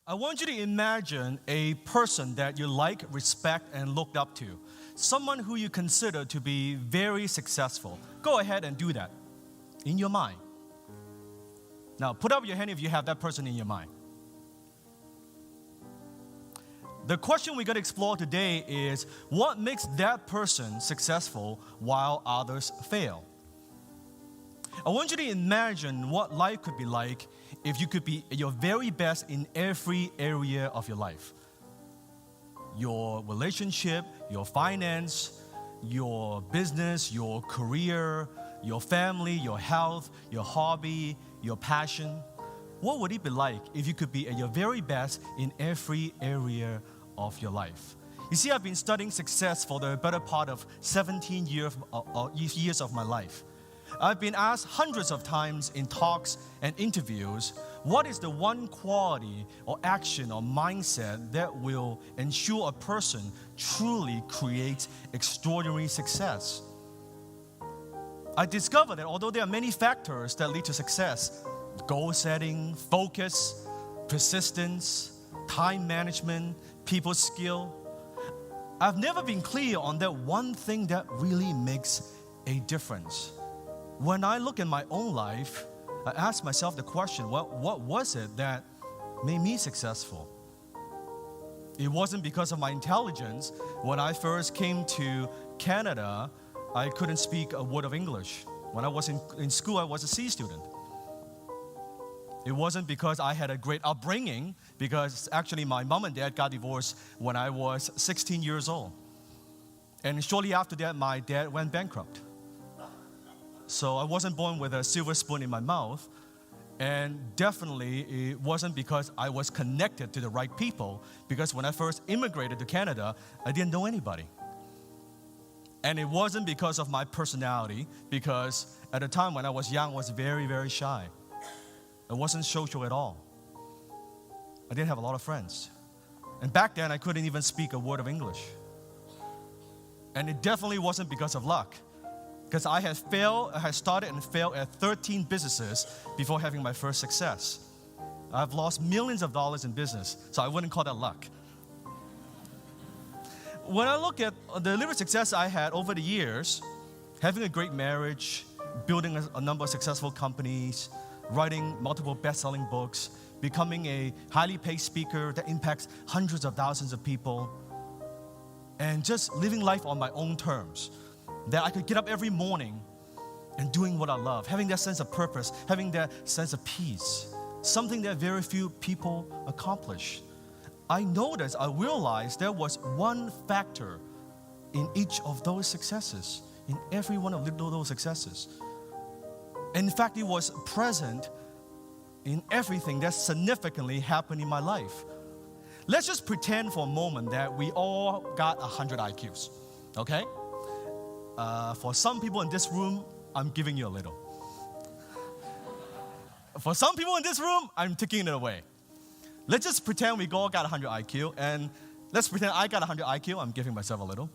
I want you to imagine a person that you like, respect, and looked up to. Someone who you consider to be very successful. Go ahead and do that in your mind. Now, put up your hand if you have that person in your mind. The question we're going to explore today is, what makes that person successful while others fail? I want you to imagine what life could be like if you could be at your very best in every area of your life. Your relationship, your finance, your business, your career, your family, your health, your hobby, your passion. What would it be like if you could be at your very best in every area of your life? You see, I've been studying success for the better part of 17 years of my life. I've been asked hundreds of times in talks and interviews, what is the one quality or action or mindset that will ensure a person truly creates extraordinary success? I discovered that although there are many factors that lead to success, goal setting, focus, persistence, time management, people skill, I've never been clear on that one thing that really makes a difference. When I look in my own life, I ask myself the question, what was it that made me successful? It wasn't because of my intelligence. When I first came to Canada, I couldn't speak a word of English. When I was in school, I was a C student. It wasn't because I had a great upbringing, because actually my mom and dad got divorced when I was 16 years old. And shortly after that, my dad went bankrupt. So I wasn't born with a silver spoon in my mouth, and definitely it wasn't because I was connected to the right people, because when I first immigrated to Canada, I didn't know anybody. And it wasn't because of my personality, because at the time when I was young, I was very, very shy. I wasn't social at all. I didn't have a lot of friends. And back then, I couldn't even speak a word of English. And it definitely wasn't because of luck. Because I had started and failed at 13 businesses before having my first success. I've lost millions of dollars in business, so I wouldn't call that luck. When I look at the little success I had over the years, having a great marriage, building a number of successful companies, writing multiple best-selling books, becoming a highly paid speaker that impacts hundreds of thousands of people, and just living life on my own terms. That I could get up every morning and doing what I love, having that sense of purpose, having that sense of peace, something that very few people accomplish. I realized there was one factor in each of those successes, in every one of those successes. In fact, it was present in everything that significantly happened in my life. Let's just pretend for a moment that we all got 100 IQs, okay? For some people in this room, I'm giving you a little. For some people in this room, I'm taking it away. Let's just pretend we all got 100 IQ, and let's pretend I got 100 IQ, I'm giving myself a little.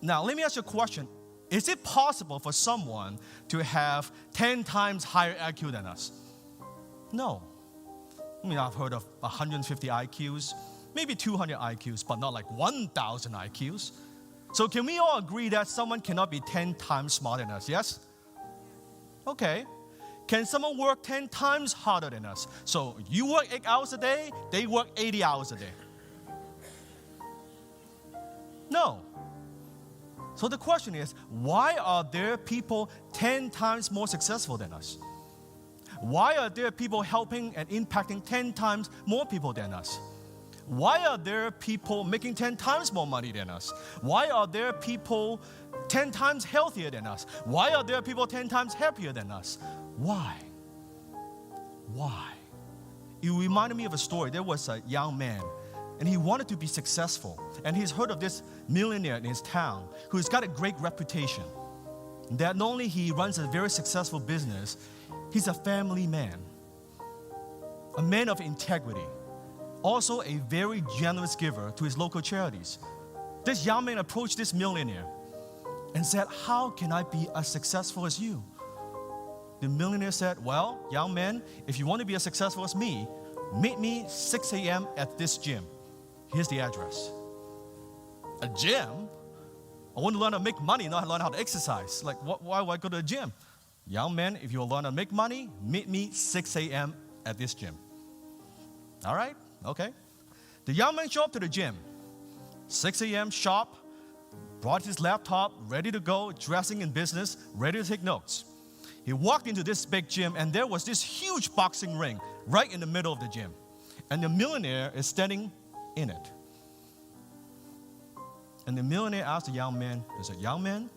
Now, let me ask you a question. Is it possible for someone to have 10 times higher IQ than us? No. I mean, I've heard of 150 IQs, maybe 200 IQs, but not like 1,000 IQs. So can we all agree that someone cannot be 10 times smarter than us, yes? Okay. Can someone work 10 times harder than us? So you work 8 hours a day, they work 80 hours a day. No. So the question is, why are there people 10 times more successful than us? Why are there people helping and impacting 10 times more people than us? Why are there people making 10 times more money than us? Why are there people 10 times healthier than us? Why are there people 10 times happier than us? Why? Why? It reminded me of a story. There was a young man, and he wanted to be successful. And he's heard of this millionaire in his town who's got a great reputation. That not only he runs a very successful business, he's a family man, a man of integrity, also a very generous giver to his local charities. This young man approached this millionaire and said, "How can I be as successful as you?" The millionaire said, well, young man, if you want to be as successful as me, meet me 6 a.m. at this gym. Here's the address. A gym? I want to learn how to make money, not learn how to exercise. Like, why would I go to a gym? Young man, if you learn how to make money, meet me 6 a.m. at this gym. All right, okay. The young man showed up to the gym, 6 a.m. sharp, brought his laptop, ready to go, dressing in business, ready to take notes. He walked into this big gym, and there was this huge boxing ring right in the middle of the gym. And the millionaire is standing in it. And the millionaire asked the young man, he said, young man,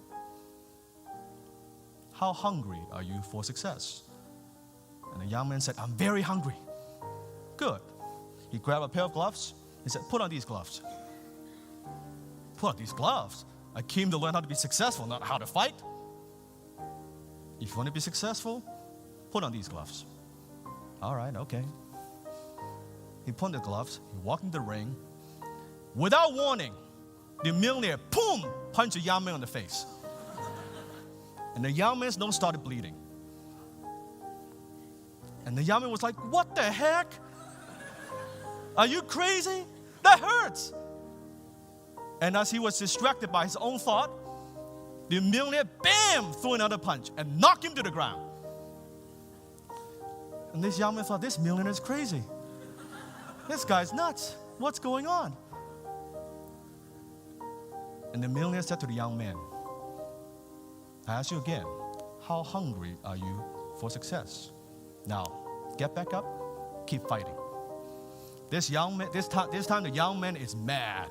how hungry are you for success? And the young man said, I'm very hungry. Good. He grabbed a pair of gloves. He said, put on these gloves. Put on these gloves? I came to learn how to be successful, not how to fight. If you want to be successful, put on these gloves. All right, okay. He put on the gloves. He walked in the ring. Without warning, the millionaire, boom, punched the young man on the face. And the young man's nose started bleeding. And the young man was like, what the heck? Are you crazy? That hurts. And as he was distracted by his own thought, the millionaire, bam, threw another punch and knocked him to the ground. And this young man thought, this millionaire is crazy. This guy's nuts. What's going on? And the millionaire said to the young man, I ask you again, how hungry are you for success? Now, get back up, keep fighting. This young man, this time the young man is mad.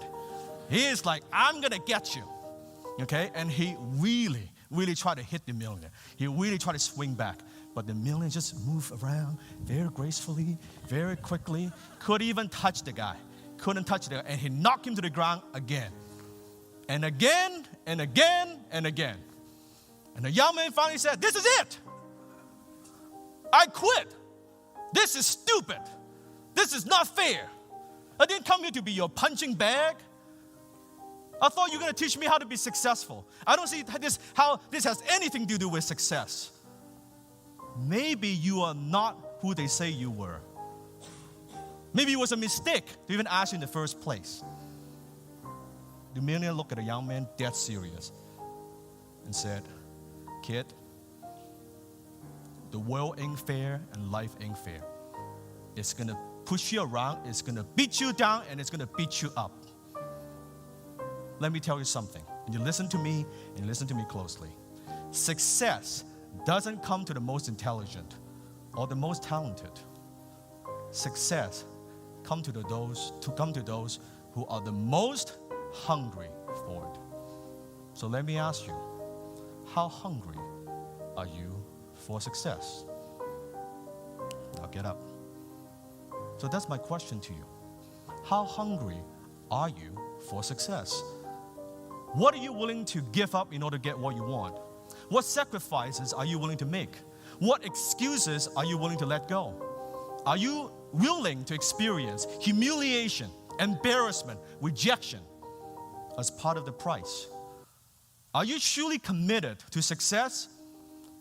He is like, I'm gonna get you. Okay? And he really tried to hit the millionaire. He really tried to swing back. But the millionaire just moved around very gracefully, very quickly. Couldn't even touch the guy. Couldn't touch the guy. And he knocked him to the ground again. And again, and again, and again. And the young man finally said, this is it. I quit. This is stupid. This is not fair. I didn't come here to be your punching bag. I thought you were going to teach me how to be successful. I don't see how this has anything to do with success. Maybe you are not who they say you were. Maybe it was a mistake to even ask you in the first place. The millionaire looked at the young man, dead serious, and said, kid, the world ain't fair and life ain't fair. It's going to push you around, it's going to beat you down, and it's going to beat you up. Let me tell you something, and you listen to me, and you listen to me closely. Success doesn't come to the most intelligent or the most talented. Success comes to those who are the most hungry for it. So let me ask you, how hungry are you for success? Now get up. So that's my question to you. How hungry are you for success? What are you willing to give up in order to get what you want? What sacrifices are you willing to make? What excuses are you willing to let go? Are you willing to experience humiliation, embarrassment, rejection as part of the price? Are you truly committed to success,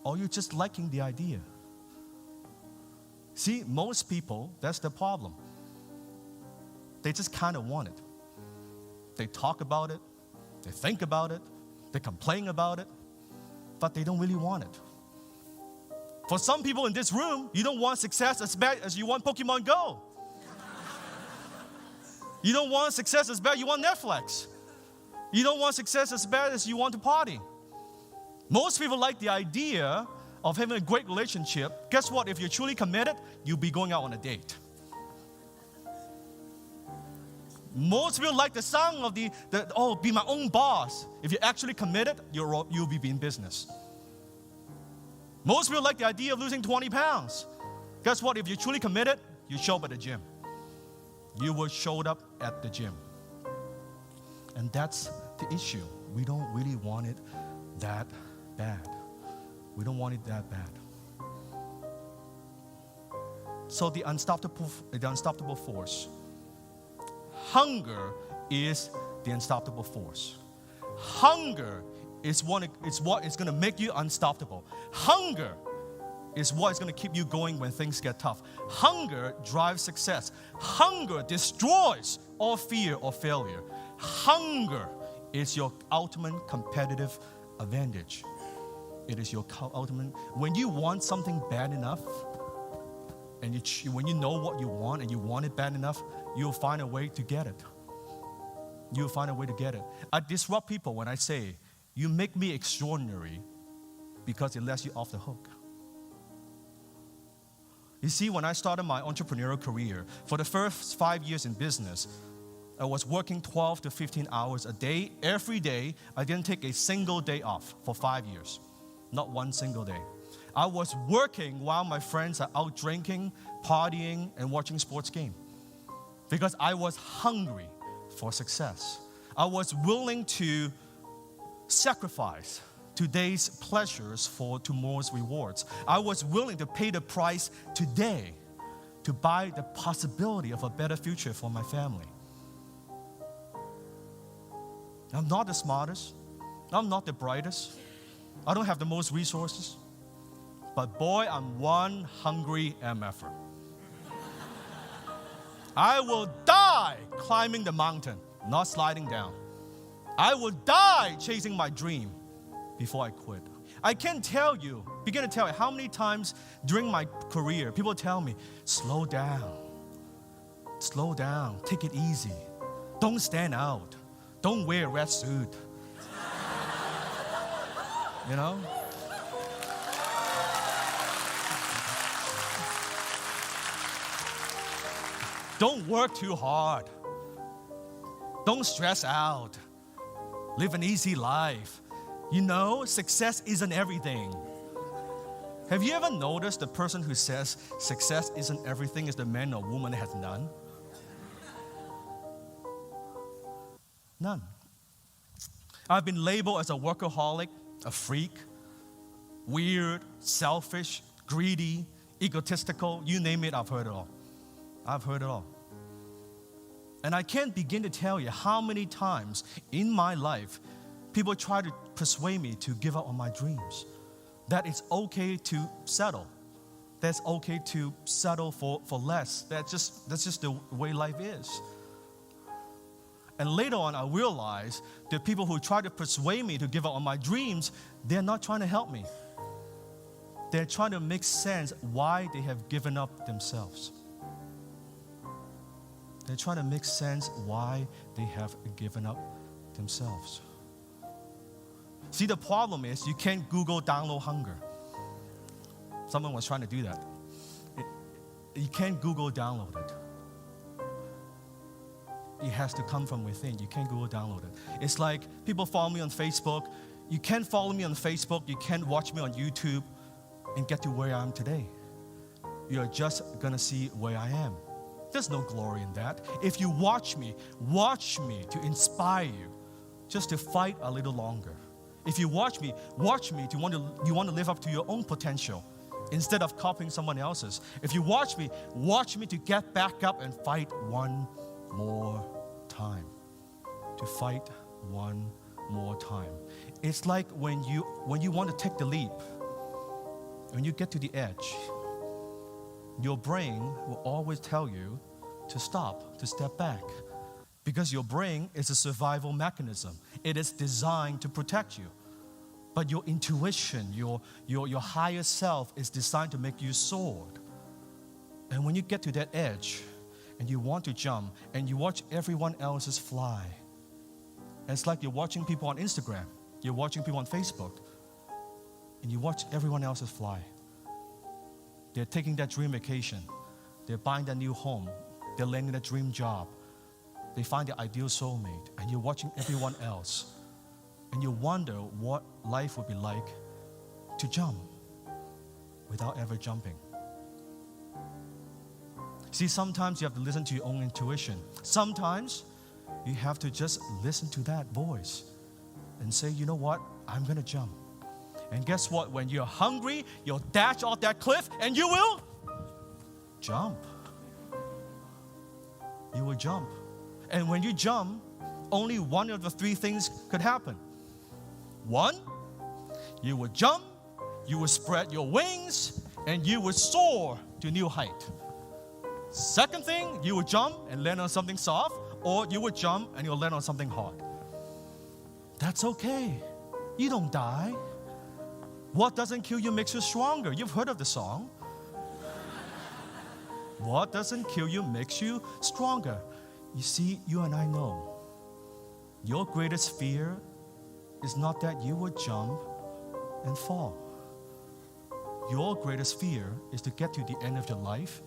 or are you just liking the idea? See, most people, that's the problem. They just kind of want it. They talk about it, they think about it, they complain about it, but they don't really want it. For some people in this room, you don't want success as bad as you want Pokemon Go. You don't want success as bad as you want Netflix. You don't want success as bad as you want to party. Most people like the idea of having a great relationship. Guess what? If you're truly committed, you'll be going out on a date. Most people like the sound of be my own boss. If you're actually committed, you'll be in business. Most people like the idea of losing 20 pounds. Guess what? If you're truly committed, you show up at the gym. You will show up at the gym. And that's the issue. We don't really want it that bad. We don't want it that bad. So the unstoppable force. Hunger is the unstoppable force. Hunger is what is going to make you unstoppable. Hunger is what is going to keep you going when things get tough. Hunger drives success. Hunger destroys all fear or failure. Hunger is your ultimate competitive advantage. It is your ultimate. When you want something bad enough, and when you know what you want and you want it bad enough, you'll find a way to get it. You'll find a way to get it. I disrupt people when I say, you make me extraordinary because it lets you off the hook. You see, when I started my entrepreneurial career, for the first 5 years in business, I was working 12 to 15 hours a day, every day. I didn't take a single day off for 5 years. Not one single day. I was working while my friends are out drinking, partying, and watching sports games. Because I was hungry for success. I was willing to sacrifice today's pleasures for tomorrow's rewards. I was willing to pay the price today to buy the possibility of a better future for my family. I'm not the smartest. I'm not the brightest. I don't have the most resources. But boy, I'm one hungry MFer. I will die climbing the mountain, not sliding down. I will die chasing my dream before I quit. I can't begin to tell you how many times during my career, people tell me, slow down, take it easy. Don't stand out. Don't wear a red suit. You know? Don't work too hard. Don't stress out. Live an easy life. You know, success isn't everything. Have you ever noticed the person who says success isn't everything is the man or woman that has none? None. I've been labeled as a workaholic, a freak, weird, selfish, greedy, egotistical, you name it, I've heard it all. I've heard it all. And I can't begin to tell you how many times in my life people try to persuade me to give up on my dreams. That it's okay to settle. That's okay to settle for less. That's just the way life is. And later on, I realized the people who try to persuade me to give up on my dreams, they're not trying to help me. They're trying to make sense why they have given up themselves. They're trying to make sense why they have given up themselves. See, the problem is you can't Google download hunger. Someone was trying to do that. You can't Google download it. It has to come from within. You can't Google download it. It's like people follow me on Facebook. You can't follow me on Facebook. You can't watch me on YouTube and get to where I am today. You're just going to see where I am. There's no glory in that. If you watch me to inspire you just to fight a little longer. If you watch me to want to live up to your own potential instead of copying someone else's. If you watch me to get back up and fight one more time. To fight one more time. It's like when you want to take the leap, when you get to the edge, your brain will always tell you to stop, to step back. Because your brain is a survival mechanism. It is designed to protect you. But your intuition, your higher self is designed to make you soar. And when you get to that edge, and you want to jump, and you watch everyone else's fly. And it's like you're watching people on Instagram, you're watching people on Facebook, and you watch everyone else's fly. They're taking that dream vacation. They're buying that new home. They're landing that dream job. They find their ideal soulmate, and you're watching everyone else. And you wonder what life would be like to jump without ever jumping. See, sometimes you have to listen to your own intuition. Sometimes you have to just listen to that voice and say, you know what? I'm going to jump. And guess what? When you're hungry, you'll dash off that cliff and you will jump. You will jump. And when you jump, only one of the three things could happen. One, you will jump, you will spread your wings, and you would soar to a new height. Second thing, you would jump and land on something soft, or you would jump and you'll land on something hard. That's okay. You don't die. What doesn't kill you makes you stronger. You've heard of the song. What doesn't kill you makes you stronger. You see, you and I know your greatest fear is not that you would jump and fall. Your greatest fear is to get to the end of your life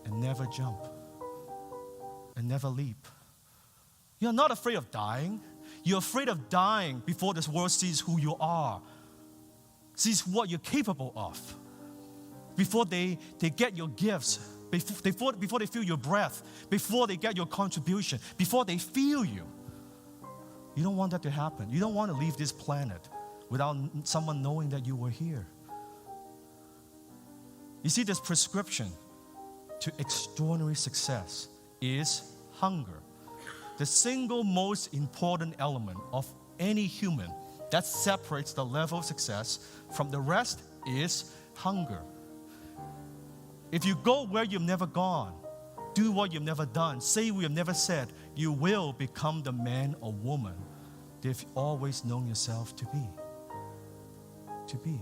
and never jump and never leap. You're not afraid of dying. You're afraid of dying before this world sees who you are, sees what you're capable of, before they get your gifts, before they feel your breath, before they get your contribution, before they feel you. You don't want that to happen. You don't want to leave this planet without someone knowing that you were here. You see, this prescription to extraordinary success is hunger. The single most important element of any human that separates the level of success from the rest is hunger. If you go where you've never gone, do what you've never done, say what you've never said, you will become the man or woman that you've always known yourself to be. To be.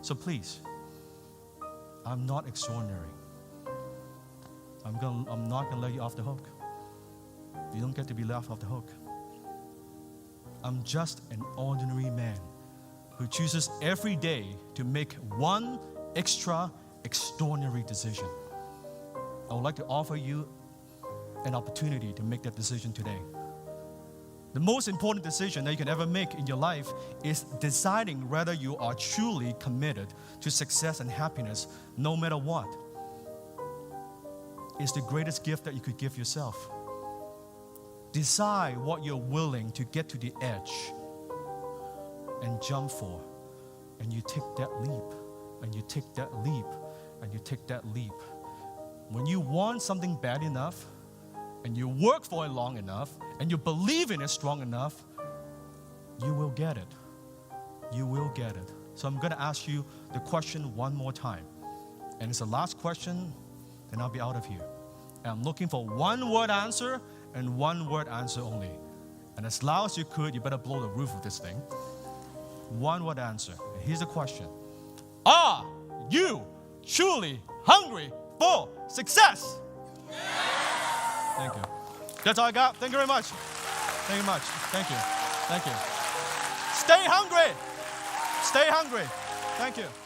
So please, I'm not extraordinary. I'm not going to let you off the hook. You don't get to be left off the hook. I'm just an ordinary man who chooses every day to make one extraordinary decision. I would like to offer you an opportunity to make that decision today. The most important decision that you can ever make in your life is deciding whether you are truly committed to success and happiness no matter what. It's the greatest gift that you could give yourself. Decide what you're willing to get to the edge and jump for. And you take that leap, and you take that leap, and you take that leap. When you want something bad enough, and you work for it long enough, and you believe in it strong enough, you will get it. You will get it. So I'm going to ask you the question one more time. And it's the last question, then I'll be out of here. And I'm looking for one word answer and one word answer only. And as loud as you could, you better blow the roof of this thing. One word answer. And here's the question. Are you truly hungry for success? Yes! Thank you. That's all I got. Thank you very much. Thank you much. Thank you. Thank you. Stay hungry. Stay hungry. Thank you.